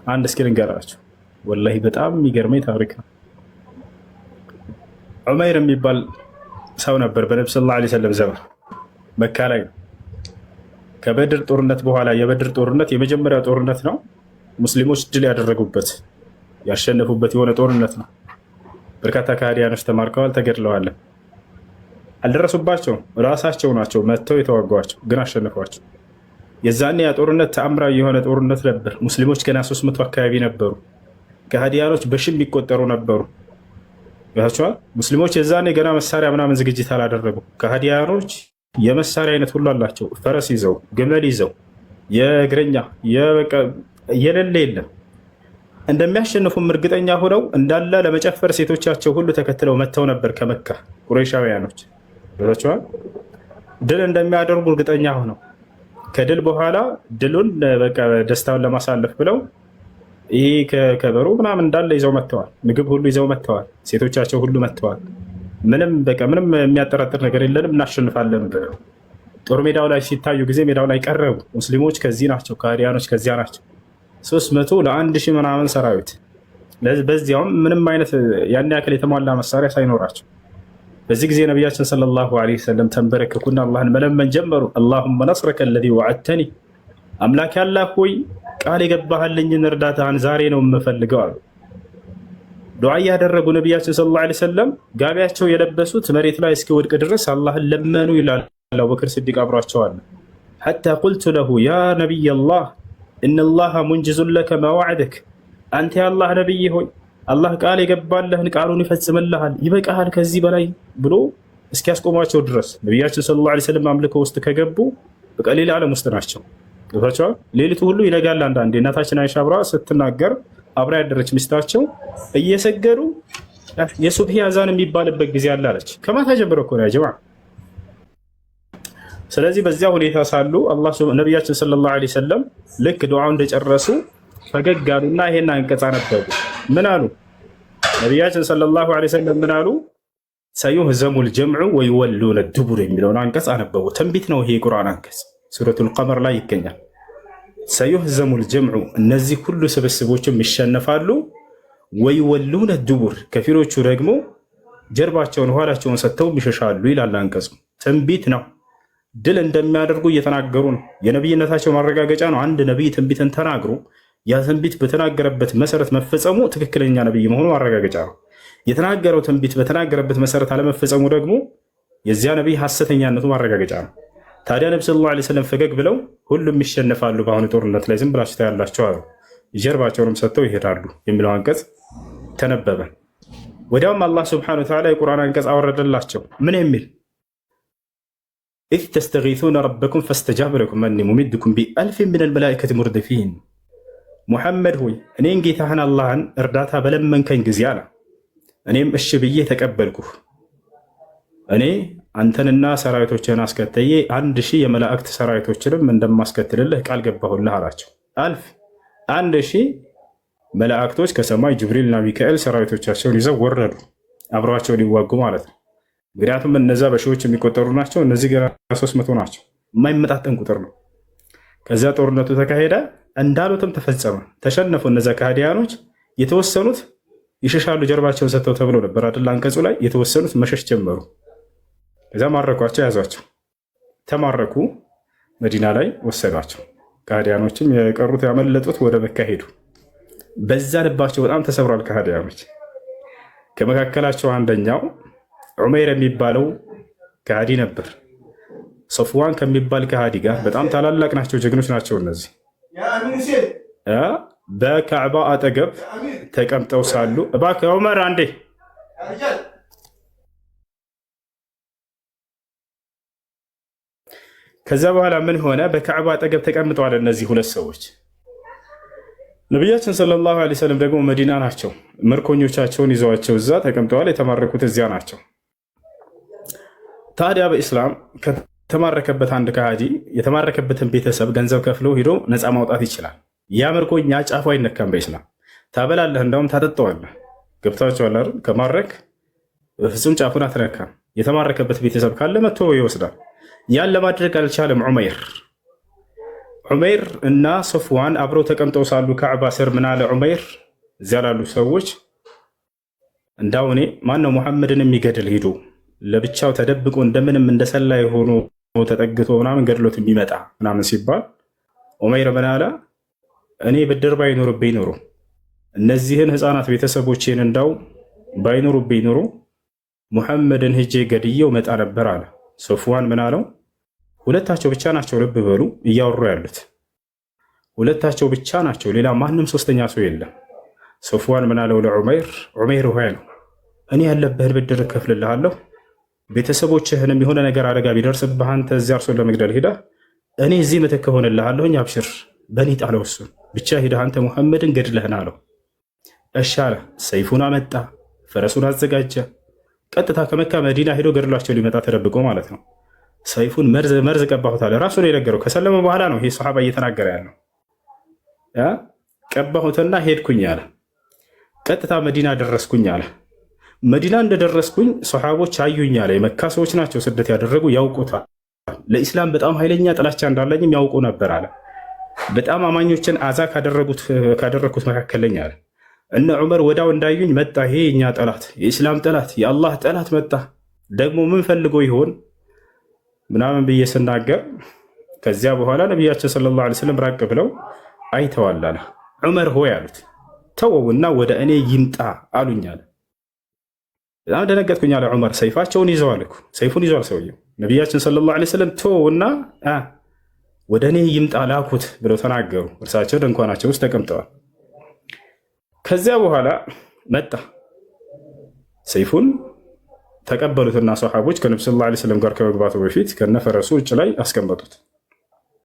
አንድ እስኪ ልንገራችሁ። ወላሂ በጣም የሚገርመኝ ታሪክ ነው። ዑመይር የሚባል ሰው ነበር በነብዩ ሰለላሁ ዐለይሂ ወሰለም ዘመን መካ ላይ ነው። ከበድር ጦርነት በኋላ የበድር ጦርነት የመጀመሪያው ጦርነት ነው። ሙስሊሞች ድል ያደረጉበት ያሸነፉበት የሆነ ጦርነት ነው። በርካታ ከሃዲያኖች ተማርከዋል፣ ተገድለዋል። አልደረሱባቸውም። ራሳቸው ናቸው መጥተው የተዋጓቸው፣ ግን አሸነፏቸው። የዛኔ ያ ጦርነት ተአምራዊ የሆነ ጦርነት ነበር። ሙስሊሞች ገና 300 አካባቢ ነበሩ። ከሃዲያኖች በሺህ የሚቆጠሩ ነበሩ። ያቻው ሙስሊሞች የዛኔ ገና መሳሪያ ምናምን ዝግጅት አላደረጉ። ከሃዲያኖች የመሳሪያ አይነት ሁሉ አላቸው። ፈረስ ይዘው፣ ግመል ይዘው፣ የእግረኛ የሌለ የለም። እንደሚያሸንፉም እርግጠኛ ሆነው እንዳለ ለመጨፈር ሴቶቻቸው ሁሉ ተከትለው መጥተው ነበር ከመካ ቁረይሻውያኖች። ያቻው ድል እንደሚያደርጉ እርግጠኛ ሆነው ከድል በኋላ ድሉን በቃ ደስታውን ለማሳለፍ ብለው ይሄ ከበሮ ምናምን እንዳለ ይዘው መጥተዋል። ምግብ ሁሉ ይዘው መጥተዋል። ሴቶቻቸው ሁሉ መጥተዋል። ምንም የሚያጠራጥር ነገር የለንም እናሸንፋለን ብለው ጦር ሜዳው ላይ ሲታዩ ጊዜ ሜዳው ላይ ቀረቡ። ሙስሊሞች ከዚህ ናቸው፣ ከሃዲያኖች ከዚያ ናቸው። 300 ለ1000 ምናምን ሰራዊት፣ በዚያውም ምንም አይነት ያን ያክል የተሟላ መሳሪያ ሳይኖራቸው። በዚህ ጊዜ ነቢያችን ሰለላሁ ዐለይሂ ወሰለም ተንበረከኩና አላህን መለመን ጀመሩ። አላሁመ ነስረከ አለዚ ወዐድተኒ፣ አምላክ ያላህ ሆይ ቃል የገባህልኝን እርዳታህን ዛሬ ነው የምፈልገው አሉ። ዱዓ ያደረጉ ነቢያችን ሰለላሁ ዐለይሂ ወሰለም ጋቢያቸው የለበሱት መሬት ላይ እስኪወድቅ ድረስ አላህን ለመኑ ይላል። አቡበክር ሲዲቅ አብሯቸዋል። ሐታ ቁልቱ ለሁ ያ ነቢይ አላህ ኢነላሃ ሙንጅዙን ለከ ማ ወዐደክ፣ አንተ የአላህ ነቢይ ሆይ አላህ ቃል የገባልህን ቃሉን ይፈጽምልሃል፣ ይበቃሃል ከዚህ በላይ ብሎ እስኪያስቆሟቸው ድረስ ነቢያችን ሰለላሁ ዐለይሂ ወሰለም አምልኮ ውስጥ ከገቡ በቃ ሌላ ዓለም ውስጥ ናቸው። ገብቷቸዋል። ሌሊቱ ሁሉ ይነጋል። አንዳንዴ እናታችን አይሻ አብራ ስትናገር አብራ ያደረች ሚስታቸው እየሰገዱ የሱብሂ አዛን የሚባልበት ጊዜ አለ አለች። ከማታ ጀምሮ እኮ ነው ያ ጀማዓ። ስለዚህ በዚያ ሁኔታ ሳሉ ነቢያችን ሰለላሁ ዐለይሂ ወሰለም ልክ ዱዓውን እንደጨረሱ ፈገግ አሉና ይሄን አንቀጽ አነበቡ። ምን አሉ? ነቢያችን ሰለላሁ ዐለይሂ ወሰለም ምን አሉ? ሰዩህዘሙል ጀምዑ ወይወሉነ ዱቡር የሚለውን አንቀጽ አነበቡ። ትንቢት ነው ይሄ የቁርአን አንቀጽ ሱረቱል ቀመር ላይ ይገኛል። ሰዩህዘሙል ጀምዑ፣ እነዚህ ሁሉ ስብስቦችም ይሸነፋሉ። ወይወሉነ ዱቡር፣ ከፊሎቹ ደግሞ ጀርባቸውን ኋላቸውን ሰጥተው ይሸሻሉ ይላል አንቀጹ። ትንቢት ነው። ድል እንደሚያደርጉ እየተናገሩ ነው። የነቢይነታቸው ማረጋገጫ ነው። አንድ ነቢይ ትንቢትን ተናግሮ ያ ትንቢት በተናገረበት መሰረት መፈጸሙ ትክክለኛ ነቢይ መሆኑ ማረጋገጫ ነው። የተናገረው ትንቢት በተናገረበት መሰረት አለመፈጸሙ ደግሞ የዚያ ነቢይ ሐሰተኛነቱ ማረጋገጫ ነው። ታዲያ ነብዩ ሰለላሁ ዐለይሂ ወሰለም ፈገግ ብለው ሁሉም ይሸነፋሉ በአሁኑ ጦርነት ላይ ዝም ብላችሁ ታያላችሁ አሉ። ጀርባቸውንም ሰጥተው ይሄዳሉ የሚለው አንቀጽ ተነበበ። ወዲያውም አላህ ሱብሓነሁ ወተዓላ የቁርአን አንቀጽ አወረደላቸው። ምን የሚል ኢዝ ተስተጊሱነ ረበኩም ፈስተጃበ ለኩም አኒ ሙሚድኩም ቢአልፊን ሚነል መላኢከቲ ሙርዲፊን፣ ሙሐመድ ሆይ እኔን ጌታህን አላህን እርዳታ በለመንከኝ ጊዜ አለ እኔም እሺ ብዬ ተቀበልኩህ። እኔ አንተንና ሰራዊቶችን አስከተዬ 1000 የመላእክት ሰራዊቶችንም እንደማስከትልልህ ቃል ገባሁልህ አላቸው። 1000 መላእክቶች ከሰማይ ጅብሪልና ሚካኤል ሰራዊቶቻቸውን ይዘው ወረዱ፣ አብረዋቸው ሊዋጉ ማለት ነው። ምክንያቱም እነዛ በሺዎች የሚቆጠሩ ናቸው፣ እነዚህ ገና 300 ናቸው። የማይመጣጠን ቁጥር ነው። ከዚያ ጦርነቱ ተካሄደ፣ እንዳሉትም ተፈጸመ። ተሸነፉ እነዛ ከሃዲያኖች። የተወሰኑት ይሸሻሉ ጀርባቸውን ሰጥተው ተብሎ ነበር አይደል አንቀጹ ላይ። የተወሰኑት መሸሽ ጀመሩ። ከዚያ ማረኳቸው፣ ያዟቸው፣ ተማረኩ። መዲና ላይ ወሰዷቸው። ከሃዲያኖችም የቀሩት ያመለጡት ወደ መካ ሄዱ። በዛ ልባቸው በጣም ተሰብሯል ከሃዲያኖች። ከመካከላቸው አንደኛው ዑመይር የሚባለው ከሃዲ ነበር። ሶፍዋን ከሚባል ከሃዲ ጋር በጣም ታላላቅ ናቸው፣ ጀግኖች ናቸው። እነዚህ በካዕባ አጠገብ ተቀምጠው ሳሉ እባክህ ዑመር አንዴ ከዛ በኋላ ምን ሆነ? በካዕባ አጠገብ ተቀምጠዋል እነዚህ ሁለት ሰዎች። ነቢያችን ሰለላሁ ዐለይሂ ወሰለም ደግሞ መዲና ናቸው። ምርኮኞቻቸውን ይዘዋቸው እዛ ተቀምጠዋል። የተማረኩት እዚያ ናቸው። ታዲያ በኢስላም ከተማረከበት አንድ ከሃዲ የተማረከበትን ቤተሰብ ገንዘብ ከፍሎ ሂዶ ነፃ ማውጣት ይችላል። ያ ምርኮኛ ጫፉ አይነካም በኢስላም። ታበላለህ፣ እንዳውም ታጠጠዋለህ። ገብታችኋል አይደል? ከማረክ በፍጹም ጫፉን አትነካም። የተማረከበት ቤተሰብ ካለ መጥቶ ይወስዳል። ያን ለማድረግ አልቻለም ዑመይር። ዑመይር እና ሶፍዋን አብረው ተቀምጠው ሳሉ ካዕባ ስር ምን አለ ዑመይር እዚያ ላሉ ሰዎች እንዳው እኔ ማነው ሙሐመድን የሚገድል ሂዱ ለብቻው ተደብቆ እንደምንም እንደሰላይ ሆኖ ተጠግቶ ምናምን ገድሎት የሚመጣ ምናምን ሲባል ዑመይር ምን አለ እኔ ብድር ባይኖርብኝ ኖሮ እነዚህን ህፃናት ቤተሰቦቼን እንዳው ባይኖሩብኝ ኖሮ ሙሐመድን ሄጄ ገድየው መጣ ነበር አለ። ሶፍዋን ምን አለው ሁለታቸው ብቻ ናቸው፣ ልብ በሉ እያወሩ ያሉት ሁለታቸው ብቻ ናቸው፣ ሌላ ማንም ሶስተኛ ሰው የለም። ሶፍዋን ምን አለው ለዑመይር ዑመይር ሆይ አለው እኔ ያለብህን ብድር እከፍልልሃለሁ፣ ቤተሰቦችህንም የሆነ ነገር አደጋ ቢደርስብህ አንተ እዚያ እርሱን ለመግደል ሄደህ እኔ እዚህ ምትክ ሆንልሃለሁኝ፣ አብሽር በእኔ ጣለው፣ እሱን ብቻ ሄደህ አንተ ሙሐመድን ገድለህን አለው። እሺ አለ። ሰይፉን አመጣ፣ ፈረሱን አዘጋጀ፣ ቀጥታ ከመካ መዲና ሄዶ ገድሏቸው ሊመጣ ተደብቆ ማለት ነው። ሰይፉን መርዝ ቀባሁት አለ። ራሱ ነው የነገረው። ከሰለመ በኋላ ነው ይሄ ሰሃባ እየተናገረ ያለው። ቀባሁትና ሄድኩኝ አለ። ቀጥታ መዲና ደረስኩኝ አለ። መዲና እንደደረስኩኝ ሰሃቦች አዩኝ አለ። የመካ ሰዎች ናቸው ስደት ያደረጉ፣ ያውቁታል። ለኢስላም በጣም ኃይለኛ ጥላቻ እንዳለኝም ያውቁ ነበር አለ። በጣም አማኞችን አዛ ካደረግኩት መካከለኛ አለ። እነ ዑመር ወዳው እንዳዩኝ መጣ፣ ይሄ የኛ ጠላት፣ የኢስላም ጠላት፣ የአላህ ጠላት መጣ። ደግሞ ምን ፈልጎ ይሆን ምናምን ብዬ ስናገር ከዚያ በኋላ ነቢያችን ሰለላሁ ዐለይሂ ወሰለም ራቅ ብለው አይተዋል አለ። ዑመር ሆይ አሉት ተወውና ወደ እኔ ይምጣ አሉኝ አለ። በጣም ደነገጥኩኝ አለ ዑመር። ሰይፋቸውን ይዘዋል እኮ ሰይፉን ይዘዋል ሰውየው። ነቢያችን ሰለላሁ ዐለይሂ ወሰለም ተወውና ወደ እኔ ይምጣ ላኩት ብለው ተናገሩ። እርሳቸው ድንኳናቸው ውስጥ ተቀምጠዋል። ከዚያ በኋላ መጣ። ሰይፉን ተቀበሉትና ሰሓቦች ከነብዩ ሰለላሁ ዐለይሂ ወሰለም ጋር ከመግባቱ በፊት ከነፈረሱ ውጭ ላይ አስቀመጡት።